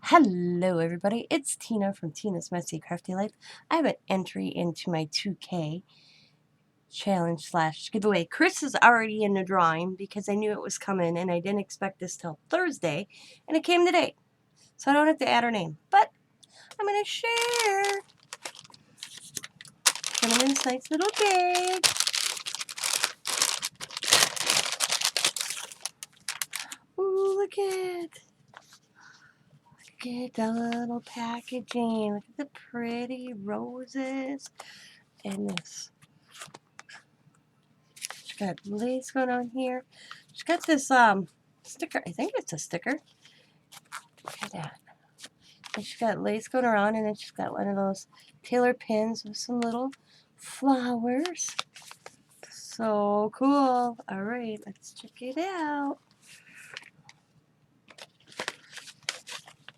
Hello everybody, it's Tina from Tina's Messy Crafty Life. I have an entry into my 2K challenge slash giveaway. Chris is already in the drawing because I knew it was coming and I didn't expect this till Thursday and it came today. So I don't have to add her name, but I'm going to share. Put them in this nice little bag. Ooh, look at the little packaging. Look at the pretty roses and this. She's got lace going on here. She's got this sticker. I think it's a sticker. Look at that. And she's got lace going around, and then she's got one of those tailor pins with some little flowers. So cool. All right, let's check it out.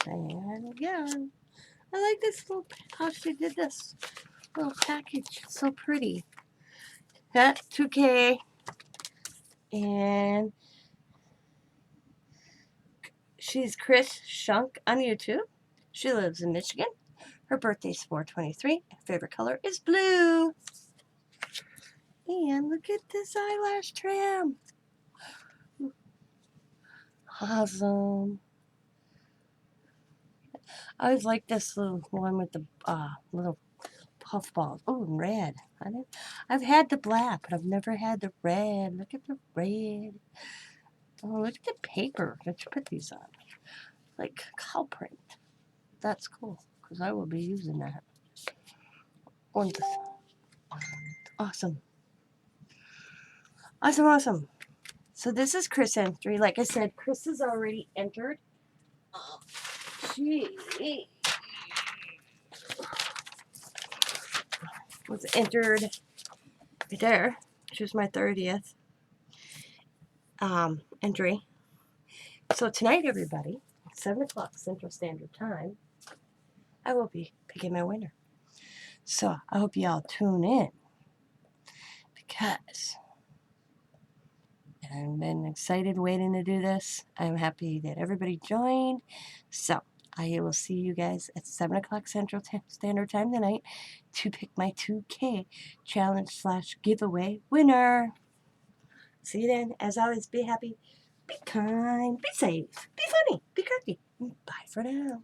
And again, I like this little, how she did this little package. It's so pretty. That's 2K. And she's Chris Shuk on YouTube. She lives in Michigan. Her birthday's 4/23. Her favorite color is blue. And look at this eyelash trim. Awesome. I always like this little one with the little puff balls. Oh, red. I've had the black, but I've never had the red. Look at the red. Oh, look at the paper that you put these on. Like cow print. That's cool, because I will be using that. Awesome. Awesome, awesome. So this is Chris entry. Like I said, Chris has already entered. She was entered right there. She was my 30th entry. So tonight, everybody, at 7 o'clock Central Standard Time, I will be picking my winner. So I hope you all tune in because I've been excited waiting to do this. I'm happy that everybody joined. So I will see you guys at 7 o'clock Central Standard Time tonight to pick my 2K challenge slash giveaway winner. See you then. As always, be happy, be kind, be safe, be funny, be crafty. Bye for now.